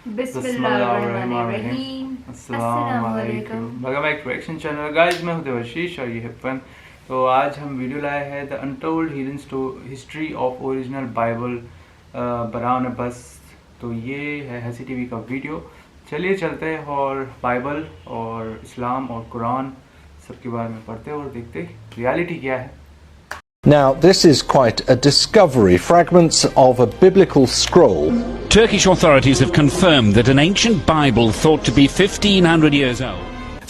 बिस्मिल्लाहिर्रहमानिर्रहीम। अस्सलाम वालेकुम। Welcome back to action channel guys, मैं हूं देवाशीष और ये है फन। तो आज हम वीडियो लाए हैं the untold hidden history of original Bible Barnabas. तो ये है हसी टीवी का वीडियो। चलिए चलते हैं और बाइबल और इस्लाम और कुरान सबके बारे में पढ़ते और देखते रियलिटी क्या है। Now, this is quite a discovery. Fragments of a biblical scroll. Turkish authorities have confirmed that an ancient Bible thought to be 1500 years old.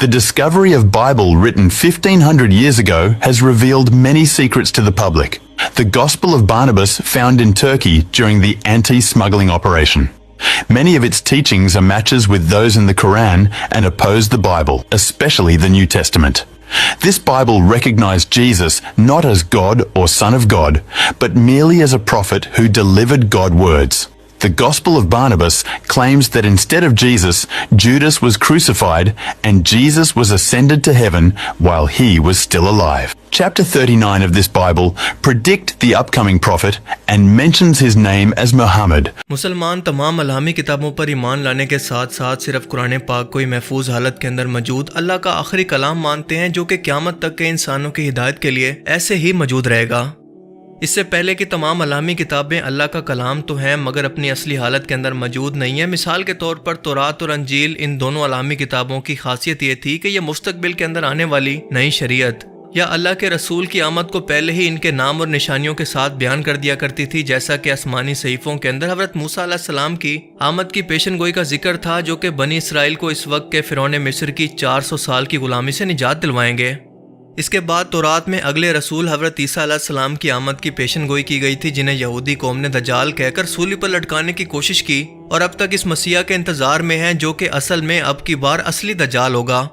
The discovery of Bible written 1500 years ago has revealed many secrets to the public. The Gospel of Barnabas found in Turkey during the anti-smuggling operation. Many of its teachings are matches with those in the Quran and oppose the Bible, especially the New Testament. This Bible recognized Jesus not as God or Son of God, but merely as a prophet who delivered God's words. The Gospel of Barnabas claims that instead of Jesus, Judas was crucified and Jesus was ascended to heaven while he was still alive. Chapter 39 of this Bible predict the upcoming prophet and mentions his name as Muhammad. मुसलमान तमाम अलामी किताबों पर ईमान लाने के साथ साथ सिर्फ कुरान पाक को ही महफूज हालत के अंदर मौजूद अल्लाह का आखिरी कलाम मानते हैं, जो कि क़यामत तक के इंसानों की हिदायत के लिए ऐसे ही मौजूद रहेगा। इससे पहले कि तमाम अलामी किताबें अल्लाह का कलाम तो हैं मगर अपनी असली हालत के अंदर मौजूद नहीं है। मिसाल के तौर पर तौरात और अंजील, इन दोनों अलामी किताबों की खासियत ये थी कि ये मुस्तकबिल के अंदर आने वाली नई शरीयत या अल्लाह के रसूल की आमद को पहले ही इनके नाम और निशानियों के साथ बयान कर दिया करती थी, जैसा कि आसमानी सहीफों के अंदर हज़रत मूसा अलैहिस्सलाम की आमद की पेशन गोई का जिक्र था, जो कि बनी इसराइल को इस वक्त के फ़िरौन मिस्र की 400 साल की गुलामी से निजात दिलवाएंगे। इसके बाद तौरात में अगले रसूल हज़रत ईसा अलैहिस्सलाम की आमद की पेशन गोई की गई थी, जिन्हें यहूदी कौम ने दज्जाल कहकर सूली पर लटकाने की कोशिश की और अब तक इस मसीहा के इंतज़ार में हैं, जो कि असल में अब की बार असली दज्जाल होगा।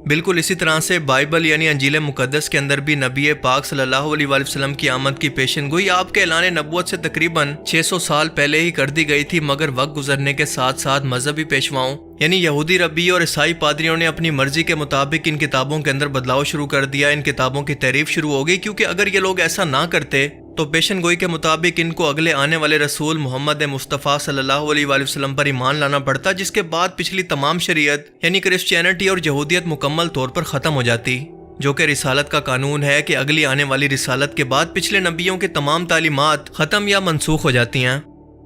बिल्कुल इसी तरह से बाइबल यानी अंजील मुकद्दस के अंदर भी नबी पाक सल्लल्लाहु अलैहि वसल्लम की आमद की पेशन गोई आपके ऐलान नबूवत से तकरीबन 600 साल पहले ही कर दी गई थी, मगर वक्त गुजरने के साथ साथ मजहबी पेशवाओं यानी यहूदी रब्बी और ईसाई पादरियों ने अपनी मर्जी के मुताबिक इन किताबों के अंदर बदलाव शुरू कर दिया। इन किताबों की तारीफ शुरू हो गई, क्योंकि अगर ये लोग ऐसा ना करते तो पेशन गोई के मुताबिक इनको अगले आने वाले रसूल मोहम्मद मुस्तफ़ा सल्लल्लाहु अलैहि वसल्लम पर ईमान लाना पड़ता, जिसके बाद पिछली तमाम शरीयत यानी क्रिश्चियनिटी और यहूदियत मुकम्मल तौर पर ख़त्म हो जाती, जो कि रिसालत का कानून है कि अगली आने वाली रिसालत के बाद पिछले नबियों की तमाम तालीमात ख़त्म या मनसूख हो जाती हैं।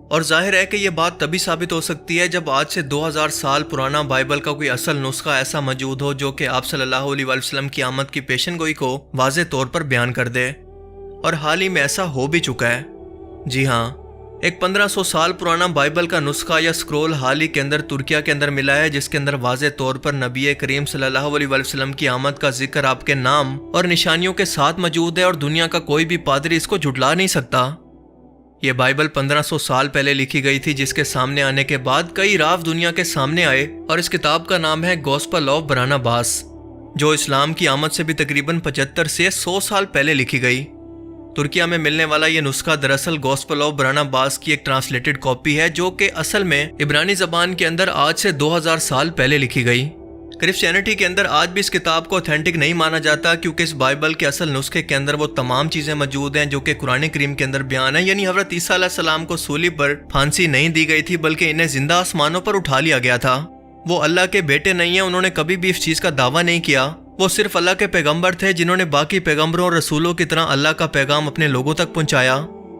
और जाहिर है कि यह बात तभी साबित हो सकती है जब आज से 2000 साल पुराना बाइबल का कोई असल नुस्खा ऐसा मौजूद हो, जो कि आप सल्लल्लाहु अलैहि वसल्लम की आमद की पेशन गोई को वाज़े तौर पर बयान कर दे। और हाल ही में ऐसा हो भी चुका है। जी हाँ, एक 1500 साल पुराना बाइबल का नुस्खा या स्क्रोल हाल ही के अंदर तुर्किया के अंदर मिला है, जिसके अंदर वाज़े तौर पर नबी करीम सल्लल्लाहु अलैहि वसल्लम की आमद का जिक्र आपके नाम और निशानियों के साथ मौजूद है और दुनिया का कोई भी पादरी इसको झुठला नहीं सकता। ये बाइबल 1500 साल पहले लिखी गई थी, जिसके सामने आने के बाद कई राव दुनिया के सामने आए और इस किताब का नाम है गॉस्पेल ऑफ बरानबास, जो इस्लाम की आमद से भी तकरीबन 75 से 100 साल पहले लिखी गई। तुर्किया में मिलने वाला ये नुस्खा दरअसल गॉस्पेल ऑफ बरानबास की एक ट्रांसलेटेड कॉपी है, जो कि असल में इब्रानी ज़बान के अंदर आज से 2000 साल पहले लिखी गई। क्रिश्चियनिटी के अंदर आज भी इस किताब को ऑथेंटिक नहीं माना जाता, क्योंकि इस बाइबल के असल नुस्खे के अंदर वो तमाम चीज़ें मौजूद हैं जो कि कुरान करीम के अंदर बयान है। यानी हज़रत ईसा अलैहिस्सलाम को सूली पर फांसी नहीं दी गई थी, बल्कि इन्हें जिंदा आसमानों पर उठा लिया गया था। वो अल्लाह के बेटे नहीं है, उन्होंने कभी भी इस चीज़ का दावा नहीं किया। वो सिर्फ अल्लाह के पैगम्बर थे, जिन्होंने बाकी पैगम्बरों और रसूलों की तरह अल्लाह का पैगाम अपने लोगों तक पहुँचाया।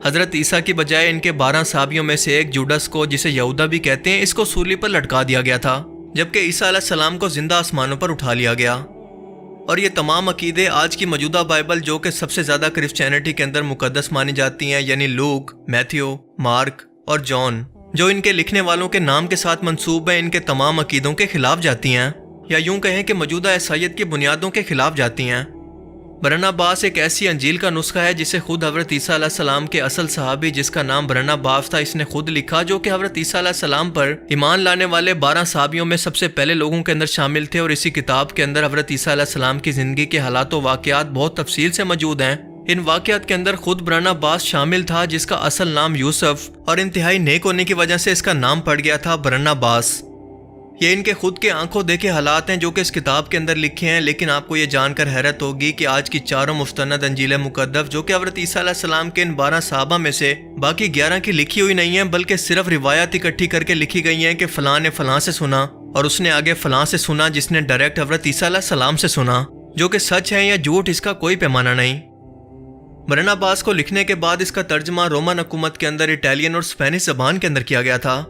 हज़रत ईसा की बजाय इनके 12 साहबियों में से एक जुडस को, जिसे यहूदा भी कहते हैं, इसको सूली पर लटका दिया गया था, जबकि ईसा अलैहिस्सलाम को जिंदा आसमानों पर उठा लिया गया। और ये तमाम अकीदे आज की मौजूदा बाइबल, जो कि सबसे ज़्यादा क्रिश्चियनिटी के अंदर मुकद्दस मानी जाती हैं, यानी लूक, मैथ्यू, मार्क और जॉन, जो इनके लिखने वालों के नाम के साथ मंसूब है, इनके तमाम अकीदों के खिलाफ जाती हैं, या यूं कहें कि मौजूदा ईसाईयत की बुनियादों के खिलाफ जाती हैं। बरनबास एक ऐसी अंजील का नुस्खा है जिसे खुद हज़रत ईसा अलैहिस्सलाम के असल सहाबी, जिसका नाम बरनबास था, इसने खुद लिखा, जो कि हज़रत ईसा अलैहिस्सलाम पर ईमान लाने वाले 12 सहाबियों में सबसे पहले लोगों के अंदर शामिल थे। और इसी किताब के अंदर हज़रत ईसा अलैहिस्सलाम की ज़िंदगी के हालात व वाक़यात बहुत तफसील से मौजूद हैं। इन वाक़यात के अंदर खुद बरनबास शामिल था, जिसका असल नाम यूसुफ और इंतहाई नेक होने की वजह से इसका नाम पड़ गया था बरनबास। یہ ان کے خود کے آنکھوں دیکھے حالات ہیں جو کہ اس کتاب کے اندر لکھے ہیں، لیکن آپ کو یہ جان کر حیرت ہوگی کہ آج کی چاروں مستند انجیل مقدس جو کہ حضرت عیسیٰ علیہ السلام کے ان 12 صحابہ میں سے باقی 11 کی لکھی ہوئی نہیں ہیں، بلکہ صرف روایات اکٹھی کر کے لکھی گئی ہیں کہ فلاں نے فلاں سے سنا اور اس نے آگے فلاں سے سنا جس نے ڈائریکٹ حضرت عیسیٰ علیہ السلام سے سنا، جو کہ سچ ہے یا جھوٹ اس کا کوئی پیمانہ نہیں۔ برناباس کو لکھنے کے بعد اس کا ترجمہ رومن حکومت کے اندر اٹالین اور اسپینش زبان کے اندر کیا گیا تھا۔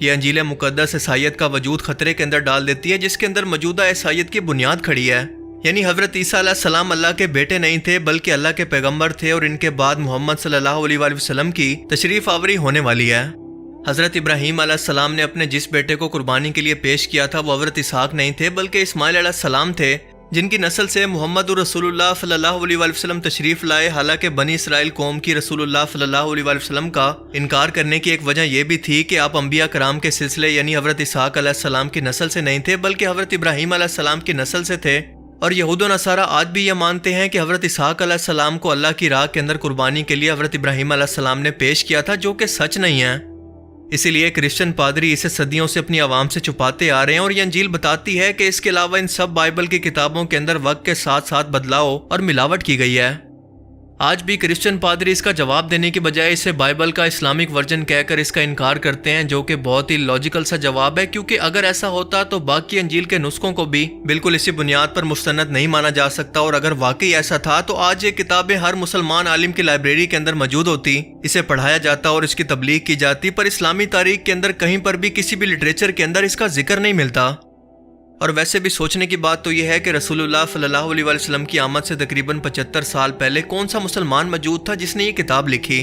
یہ انجیل مقدس عیسائیت کا وجود خطرے کے اندر ڈال دیتی ہے، جس کے اندر موجودہ عیسائیت کی بنیاد کھڑی ہے، یعنی حضرت عیسیٰ علیہ السلام اللہ کے بیٹے نہیں تھے بلکہ اللہ کے پیغمبر تھے، اور ان کے بعد محمد صلی اللہ علیہ وآلہ وسلم کی تشریف آوری ہونے والی ہے۔ حضرت ابراہیم علیہ السلام نے اپنے جس بیٹے کو قربانی کے لیے پیش کیا تھا وہ حضرت اسحاق نہیں تھے بلکہ اسماعیل علیہ السلام تھے، جن کی نسل سے محمد رسول اللہ صلی اللہ علیہ وآلہ وسلم تشریف لائے۔ حالانکہ بنی اسرائیل قوم کی رسول اللہ صلی اللہ علیہ وآلہ وسلم کا انکار کرنے کی ایک وجہ یہ بھی تھی کہ آپ انبیاء کرام کے سلسلے یعنی حضرت اسحاق علیہ السلام کی نسل سے نہیں تھے بلکہ حضرت ابراہیم علیہ السلام کی نسل سے تھے، اور یہود و نصارہ آج بھی یہ مانتے ہیں کہ حضرت اسحاق علیہ السلام کو اللہ کی راہ کے اندر قربانی کے لیے حضرت ابراہیم علیہ السلام نے پیش کیا تھا، جو کہ سچ نہیں ہے۔ اسی لیے کرسچن پادری اسے صدیوں سے اپنی عوام سے چھپاتے آ رہے ہیں، اور یہ انجیل بتاتی ہے کہ اس کے علاوہ ان سب بائبل کی کتابوں کے اندر وقت کے ساتھ ساتھ بدلاؤ اور ملاوٹ کی گئی ہے۔ آج بھی کرسچن پادری اس کا جواب دینے کی بجائے اسے بائبل کا اسلامک ورژن کہہ کر اس کا انکار کرتے ہیں، جو کہ بہت ہی لاجیکل سا جواب ہے، کیونکہ اگر ایسا ہوتا تو باقی انجیل کے نسخوں کو بھی بالکل اسی بنیاد پر مستند نہیں مانا جا سکتا، اور اگر واقعی ایسا تھا تو آج یہ کتابیں ہر مسلمان عالم کی لائبریری کے اندر موجود ہوتی، اسے پڑھایا جاتا اور اس کی تبلیغ کی جاتی، پر اسلامی تاریخ کے اندر کہیں پر بھی کسی بھی لٹریچر کے اندر اس کا ذکر نہیں ملتا۔ اور ویسے بھی سوچنے کی بات تو یہ ہے کہ رسول اللہ صلی اللہ علیہ وآلہ وسلم کی آمد سے تقریباً 75 سال پہلے کون سا مسلمان موجود تھا جس نے یہ کتاب لکھی؟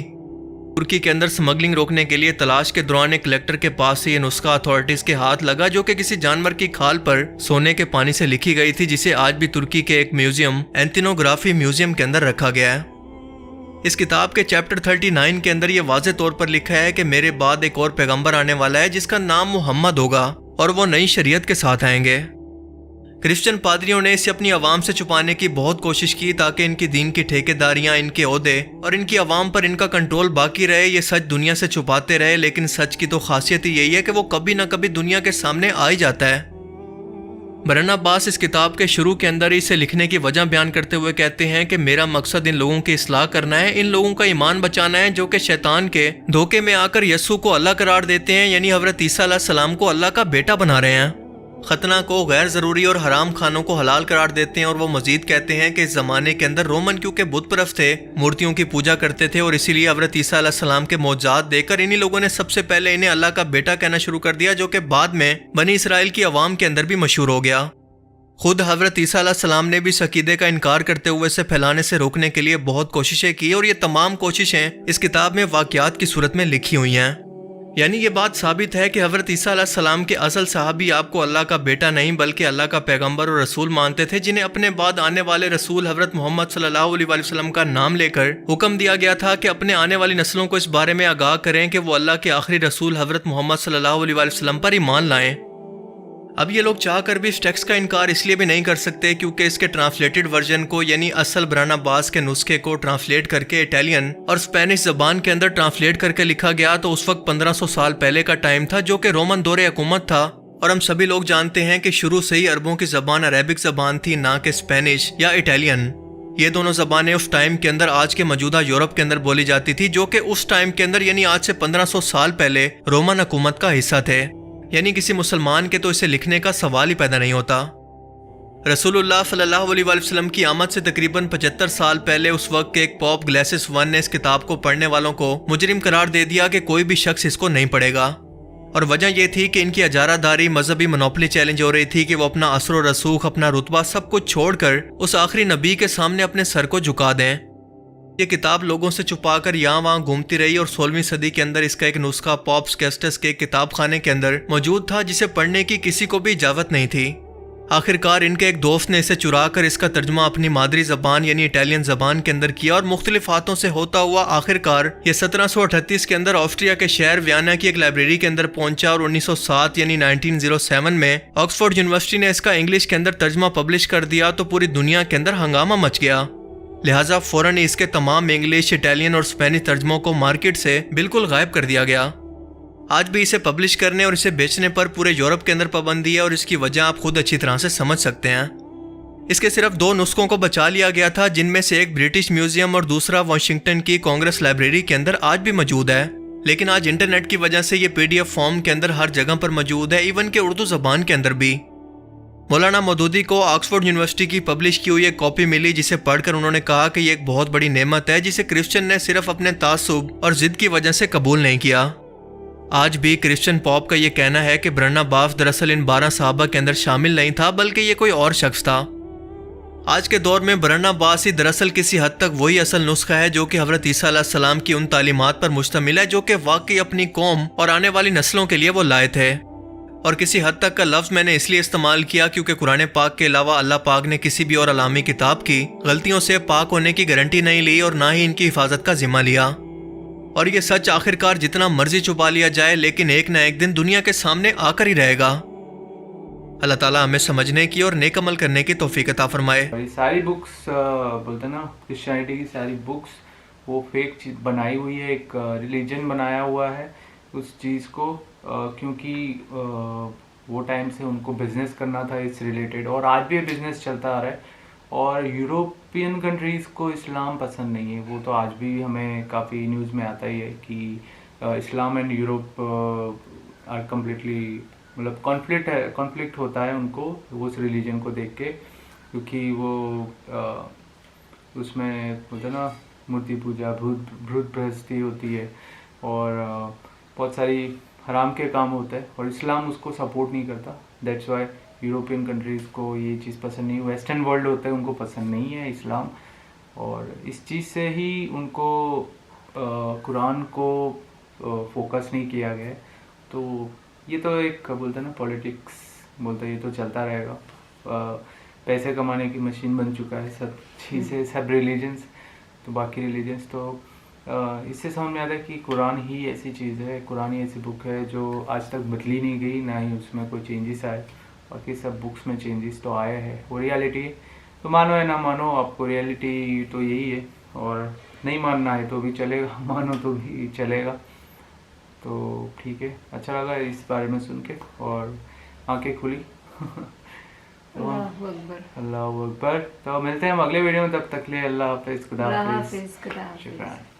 ترکی کے اندر سمگلنگ روکنے کے لیے تلاش کے دوران ایک کلیکٹر کے پاس سے یہ نسخہ اتھارٹیز کے ہاتھ لگا، جو کہ کسی جانور کی کھال پر سونے کے پانی سے لکھی گئی تھی، جسے آج بھی ترکی کے ایک میوزیم اینتینوگرافی میوزیم کے اندر رکھا گیا ہے۔ اس کتاب کے چیپٹر 39 کے اندر یہ واضح طور پر لکھا ہے کہ میرے بعد ایک اور پیغمبر آنے والا ہے جس کا نام محمد ہوگا، اور وہ نئی شریعت کے ساتھ آئیں گے۔ کرسچن پادریوں نے اسے اپنی عوام سے چھپانے کی بہت کوشش کی تاکہ ان کی دین کی ٹھیکیداریاں، ان کے عہدے اور ان کی عوام پر ان کا کنٹرول باقی رہے، یہ سچ دنیا سے چھپاتے رہے، لیکن سچ کی تو خاصیت ہی یہی ہے کہ وہ کبھی نہ کبھی دنیا کے سامنے آ ہی جاتا ہے۔ برناباس اس کتاب کے شروع کے اندر اسے لکھنے کی وجہ بیان کرتے ہوئے کہتے ہیں کہ میرا مقصد ان لوگوں کی اصلاح کرنا ہے، ان لوگوں کا ایمان بچانا ہے جو کہ شیطان کے دھوکے میں آ کر یسوع کو اللہ قرار دیتے ہیں، یعنی حضرت عیسیٰ علیہ السلام کو اللہ کا بیٹا بنا رہے ہیں، ختنہ کو غیر ضروری اور حرام کھانوں کو حلال قرار دیتے ہیں، اور وہ مزید کہتے ہیں کہ اس زمانے کے اندر رومن کیونکہ بت پرست تھے، مورتیوں کی پوجا کرتے تھے، اور اسی لیے حضرت عیسیٰ علیہ السلام کے معجزات دیکھ کر انہی لوگوں نے سب سے پہلے انہیں اللہ کا بیٹا کہنا شروع کر دیا، جو کہ بعد میں بنی اسرائیل کی عوام کے اندر بھی مشہور ہو گیا۔ خود حضرت عیسیٰ علیہ السلام نے بھی اس عقیدے کا انکار کرتے ہوئے اسے پھیلانے سے روکنے کے لیے بہت کوششیں کی، اور یہ تمام کوششیں اس کتاب میں واقعات کی صورت میں لکھی ہوئی ہیں۔ یعنی یہ بات ثابت ہے کہ حضرت عیسیٰ علیہ السلام کے اصل صحابی آپ کو اللہ کا بیٹا نہیں بلکہ اللہ کا پیغمبر اور رسول مانتے تھے، جنہیں اپنے بعد آنے والے رسول حضرت محمد صلی اللہ علیہ وآلہ وسلم کا نام لے کر حکم دیا گیا تھا کہ اپنے آنے والی نسلوں کو اس بارے میں آگاہ کریں کہ وہ اللہ کے آخری رسول حضرت محمد صلی اللہ علیہ وآلہ وسلم پر ایمان لائیں۔ اب یہ لوگ چاہ کر بھی اس ٹیکسٹ کا انکار اس لیے بھی نہیں کر سکتے کیونکہ اس کے ٹرانسلیٹڈ ورژن کو یعنی اصل برناباس کے نسخے کو ٹرانسلیٹ کر کے اٹالین اور اسپینش زبان کے اندر ٹرانسلیٹ کر کے لکھا گیا تو اس وقت 1500 سال پہلے کا ٹائم تھا، جو کہ رومن دور حکومت تھا، اور ہم سبھی لوگ جانتے ہیں کہ شروع سے ہی عربوں کی زبان عربک زبان تھی، نہ کہ اسپینش یا اٹالین۔ یہ دونوں زبانیں اس ٹائم کے اندر آج کے موجودہ یورپ کے اندر بولی جاتی تھی، جو کہ اس ٹائم کے اندر یعنی آج سے 1500 سال پہلے رومن حکومت کا حصہ تھے، یعنی کسی مسلمان کے تو اسے لکھنے کا سوال ہی پیدا نہیں ہوتا۔ رسول اللہ صلی اللہ علیہ وآلہ وسلم کی آمد سے تقریباً 75 سال پہلے اس وقت کے ایک پوپ گلیسس ون نے اس کتاب کو پڑھنے والوں کو مجرم قرار دے دیا کہ کوئی بھی شخص اس کو نہیں پڑھے گا، اور وجہ یہ تھی کہ ان کی اجارہ داری مذہبی منوپلی چیلنج ہو رہی تھی کہ وہ اپنا اثر و رسوخ، اپنا رتبہ سب کچھ چھوڑ کر اس آخری نبی کے سامنے اپنے سر کو جھکا دیں۔ یہ کتاب لوگوں سے چھپا کر یہاں وہاں گھومتی رہی، اور 16ویں صدی کے اندر اس کا ایک نسخہ پاپس کیسٹس کے کتاب خانے کے اندر موجود تھا، جسے پڑھنے کی کسی کو بھی اجازت نہیں تھی۔ آخرکار ان کے ایک دوست نے اسے چرا کر اس کا ترجمہ اپنی مادری زبان یعنی اٹالین زبان کے اندر کیا، اور مختلف ہاتھوں سے ہوتا ہوا آخرکار یہ 1738 کے اندر آسٹریا کے شہر ویانا کی ایک لائبریری کے اندر پہنچا، اور 1907 یعنی 1907 میں آکسفورڈ یونیورسٹی نے اس کا انگلش کے اندر ترجمہ پبلش کر دیا تو پوری دنیا کے اندر ہنگامہ مچ گیا، لہٰذا فوراً اس کے تمام انگلش، اٹالین اور اسپینش ترجموں کو مارکیٹ سے بالکل غائب کر دیا گیا۔ आज भी इसे पब्लिश करने और इसे बेचने पर पूरे यूरोप के अंदर पाबंदी है और इसकी वजह आप खुद अच्छी तरह से समझ सकते हैं। इसके सिर्फ 2 नुस्खों को बचा लिया गया था, जिनमें से एक ब्रिटिश म्यूजियम और दूसरा वाशिंगटन की कांग्रेस लाइब्रेरी के अंदर आज भी मौजूद है। लेकिन आज इंटरनेट की वजह से ये PDF फॉर्म के अंदर हर जगह पर मौजूद है, इवन के उर्दू ज़बान के अंदर भी। मौलाना मौदूदी को ऑक्सफोर्ड यूनिवर्सिटी की पब्लिश की हुई एक कॉपी मिली, जिसे पढ़कर उन्होंने कहा कि ये एक बहुत बड़ी नेमत है जिसे क्रिश्चियन ने सिर्फ अपने तासुब और जिद की वजह से कबूल नहीं किया। आज भी क्रिश्चियन पॉप का ये कहना है कि बरनबास दरअसल इन 12 सहाबा के अंदर शामिल नहीं था, बल्कि ये कोई और शख्स था। आज के दौर में बरनबास ही दरअसल किसी हद तक वही असल नुस्खा है जो कि हज़रत ईसा अलैहिस्सलाम की उन तालीमात पर मुश्तमिल है जो कि वाकई अपनी कौम और आने वाली नस्लों के लिए वो लाए थे। और किसी हद तक का लफ्ज़ मैंने इसलिए इस्तेमाल किया क्योंकि कुरान पाक के अलावा अल्लाह पाक ने किसी भी और अलामी किताब की गलतियों से पाक होने की गारंटी नहीं ली और ना ही इनकी हिफाजत का जिम्मा लिया। और ये सच आखिरकार जितना मर्जी छुपा लिया जाए, लेकिन एक ना एक दिन दुनिया के सामने आकर ही रहेगा। अल्लाह ताला हमें समझने की और नेक अमल करने की तौफीक अता फरमाए। ये सारी बुक्स बोलते ना, क्रिश्चियनिटी की सारी बुक्स वो फेक चीज़ बनाई हुई है, एक रिलीजन बनाया हुआ है उस चीज़ को, क्योंकि वो टाइम से उनको बिजनेस करना था इस रिलेटेड, और आज भी बिजनेस चलता आ रहा है। और यूरोपियन कंट्रीज़ को इस्लाम पसंद नहीं है, वो तो आज भी हमें काफ़ी न्यूज़ में आता ही है कि Islam and Europe are completely, मतलब कॉन्फ्लिक्ट होता है उनको वो उस रिलीजन को देख के, क्योंकि वो उसमें बोलते ना मूर्ति पूजा, भूत प्रहस्ती होती है और बहुत सारी हराम के काम होते हैं, और इस्लाम उसको सपोर्ट नहीं करता। दैट्स वाई यूरोपियन कंट्रीज़ को ये चीज़ पसंद नहीं, वेस्टर्न वर्ल्ड होता है उनको पसंद नहीं है इस्लाम, और इस चीज़ से ही उनको कुरान को फोकस नहीं किया गया। तो ये तो एक बोलते हैं ना पॉलिटिक्स, बोलते ये तो चलता रहेगा, पैसे कमाने की मशीन बन चुका है सब चीज़ें, सब रिलीजन्स। तो बाकी रिलीजन्स तो इससे समझ में आता है कि कुरान ही ऐसी चीज़ है, कुरान ही ऐसी बुक है जो आज तक बदली नहीं गई, ना ही उसमें कोई चेंजेस आए। बाकी सब बुक्स में चेंजेस तो आए हैं, वो रियलिटी है, तो मानो या ना मानो, आपको रियलिटी तो यही है, और नहीं मानना है तो भी चलेगा, मानो तो भी चलेगा। तो ठीक है, अच्छा लगा इस बारे में सुन के और आंखें खुली। अल्लाह अकबर। तो मिलते हैं हम अगले वीडियो में, तब तक के लिए अल्लाह हाफिज़, खुदा हाफिज़, शुक्रान।